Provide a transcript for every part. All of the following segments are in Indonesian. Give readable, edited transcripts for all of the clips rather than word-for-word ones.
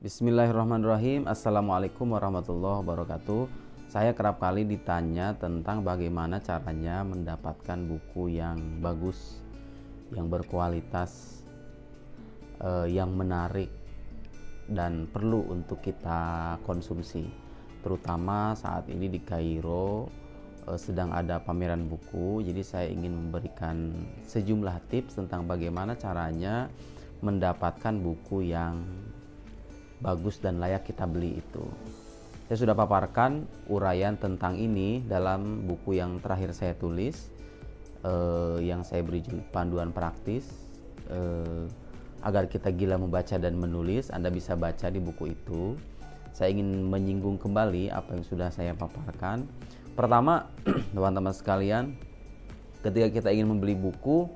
Bismillahirrahmanirrahim. Assalamualaikum warahmatullahi wabarakatuh. Saya kerap kali ditanya tentang bagaimana caranya mendapatkan buku yang bagus, yang berkualitas, yang menarik dan perlu untuk kita konsumsi. Terutama saat ini di Kairo sedang ada pameran buku, jadi saya ingin memberikan sejumlah tips tentang bagaimana caranya mendapatkan buku yang bagus dan layak kita beli itu. Saya sudah paparkan uraian tentang ini dalam buku yang terakhir saya tulis, yang saya beri panduan praktis agar kita gila membaca dan menulis. Anda bisa baca di buku itu. Saya ingin menyinggung kembali apa yang sudah saya paparkan. Pertama, teman-teman sekalian, ketika kita ingin membeli buku,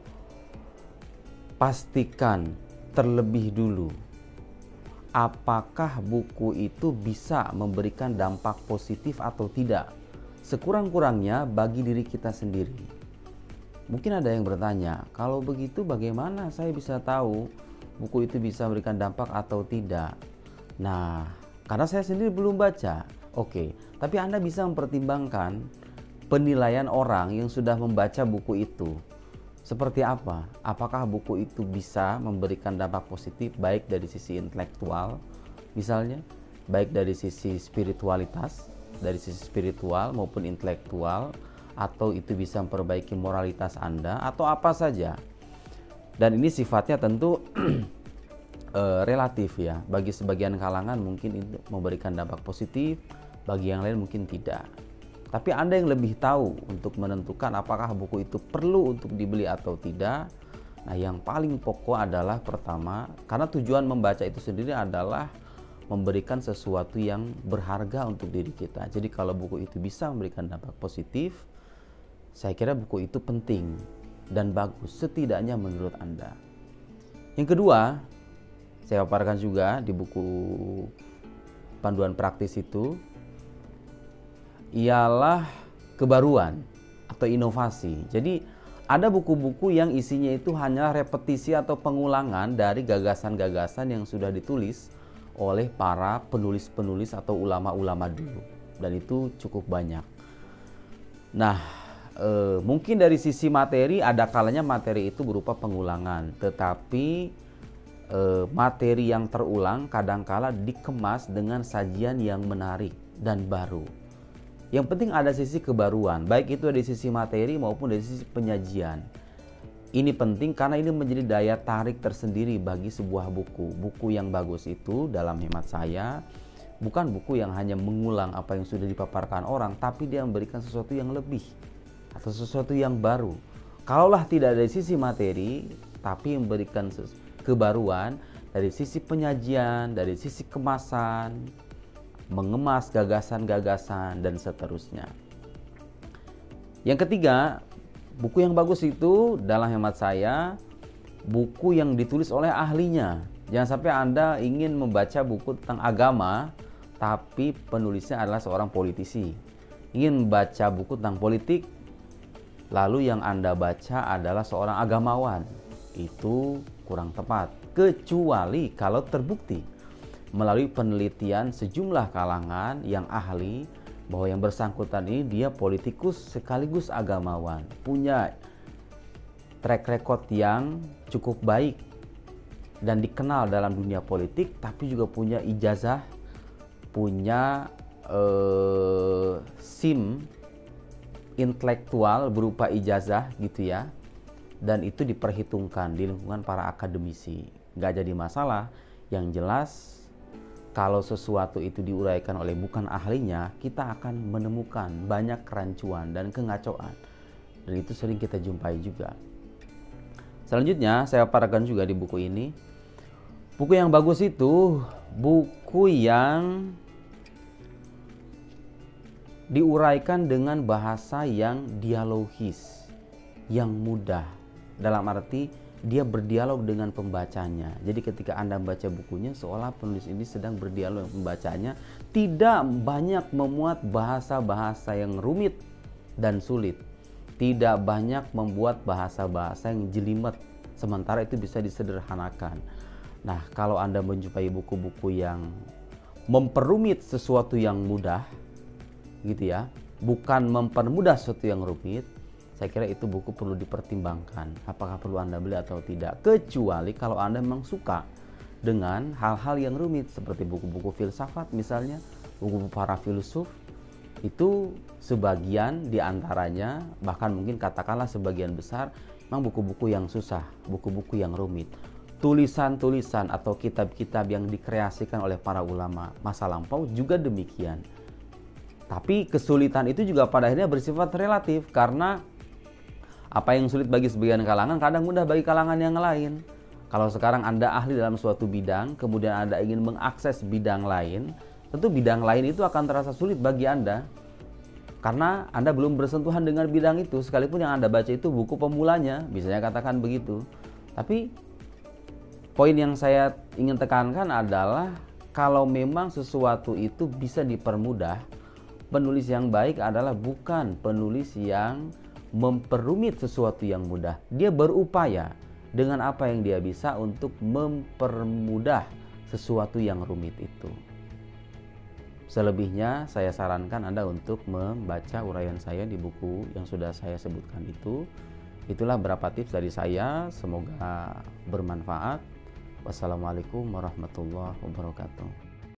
pastikan terlebih dulu apakah buku itu bisa memberikan dampak positif atau tidak, sekurang-kurangnya bagi diri kita sendiri. Mungkin ada yang bertanya, kalau begitu bagaimana saya bisa tahu buku itu bisa memberikan dampak atau tidak? Nah, karena saya sendiri belum baca. Oke, tapi Anda bisa mempertimbangkan penilaian orang yang sudah membaca buku itu. Seperti apa? Apakah buku itu bisa memberikan dampak positif baik dari sisi intelektual misalnya, baik dari sisi spiritualitas, dari sisi spiritual maupun intelektual, atau itu bisa memperbaiki moralitas Anda atau apa saja. Dan ini sifatnya tentu relatif ya. Bagi sebagian kalangan mungkin itu memberikan dampak positif, bagi yang lain mungkin tidak. Tapi Anda yang lebih tahu untuk menentukan apakah buku itu perlu untuk dibeli atau tidak. Nah, yang paling pokok adalah pertama, karena tujuan membaca itu sendiri adalah memberikan sesuatu yang berharga untuk diri kita. Jadi kalau buku itu bisa memberikan dampak positif, saya kira buku itu penting dan bagus, setidaknya menurut Anda. Yang kedua, saya paparkan juga di buku panduan praktis itu, ialah kebaruan atau inovasi. Jadi ada buku-buku yang isinya itu hanya repetisi atau pengulangan dari gagasan-gagasan yang sudah ditulis oleh para penulis-penulis atau ulama-ulama dulu, dan itu cukup banyak. Nah, mungkin dari sisi materi ada kalanya materi itu berupa pengulangan, tetapi materi yang terulang kadangkala dikemas dengan sajian yang menarik dan baru. Yang penting ada sisi kebaruan, baik itu dari sisi materi maupun dari sisi penyajian. Ini penting karena ini menjadi daya tarik tersendiri bagi sebuah buku. Buku yang bagus itu dalam hemat saya bukan buku yang hanya mengulang apa yang sudah dipaparkan orang, tapi dia memberikan sesuatu yang lebih atau sesuatu yang baru. Kalaulah tidak dari sisi materi, tapi memberikan kebaruan dari sisi penyajian, dari sisi kemasan, mengemas gagasan-gagasan dan seterusnya. Yang ketiga, buku yang bagus itu dalam hemat saya buku yang ditulis oleh ahlinya. Jangan sampai Anda ingin membaca buku tentang agama tapi penulisnya adalah seorang politisi. Ingin membaca buku tentang politik lalu yang Anda baca adalah seorang agamawan. Itu kurang tepat, kecuali kalau terbukti melalui penelitian sejumlah kalangan yang ahli bahwa yang bersangkutan ini dia politikus sekaligus agamawan, punya track record yang cukup baik dan dikenal dalam dunia politik, tapi juga punya ijazah, punya SIM intelektual berupa ijazah gitu ya, dan itu diperhitungkan di lingkungan para akademisi. Nggak jadi masalah. Yang jelas kalau sesuatu itu diuraikan oleh bukan ahlinya, kita akan menemukan banyak kerancuan dan kengacauan. Dan itu sering kita jumpai juga. Selanjutnya, saya paparkan juga di buku ini. Buku yang bagus itu buku yang diuraikan dengan bahasa yang dialogis, yang mudah. Dalam arti dia berdialog dengan pembacanya. Jadi ketika Anda membaca bukunya, seolah penulis ini sedang berdialog dengan pembacanya, tidak banyak memuat bahasa-bahasa yang rumit dan sulit, tidak banyak membuat bahasa-bahasa yang jelimet, sementara itu bisa disederhanakan. Nah, kalau Anda menjumpai buku-buku yang memperumit sesuatu yang mudah, gitu ya, bukan mempermudah sesuatu yang rumit, saya kira itu buku perlu dipertimbangkan. Apakah perlu Anda beli atau tidak? Kecuali kalau Anda memang suka dengan hal-hal yang rumit, seperti buku-buku filsafat misalnya, buku-buku para filsuf, itu sebagian diantaranya, bahkan mungkin katakanlah sebagian besar, memang buku-buku yang susah, buku-buku yang rumit. Tulisan-tulisan atau kitab-kitab yang dikreasikan oleh para ulama masa lampau juga demikian. Tapi kesulitan itu juga pada akhirnya bersifat relatif, karena apa yang sulit bagi sebagian kalangan kadang mudah bagi kalangan yang lain. Kalau sekarang Anda ahli dalam suatu bidang, kemudian Anda ingin mengakses bidang lain, tentu bidang lain itu akan terasa sulit bagi Anda, karena Anda belum bersentuhan dengan bidang itu, sekalipun yang Anda baca itu buku pemulanya, misalnya katakan begitu. Tapi poin yang saya ingin tekankan adalah kalau memang sesuatu itu bisa dipermudah, penulis yang baik adalah bukan penulis yang memperumit sesuatu yang mudah. Dia berupaya dengan apa yang dia bisa untuk mempermudah sesuatu yang rumit itu. Selebihnya saya sarankan Anda untuk membaca uraian saya di buku yang sudah saya sebutkan itu. Itulah beberapa tips dari saya, semoga bermanfaat. Wassalamualaikum warahmatullahi wabarakatuh.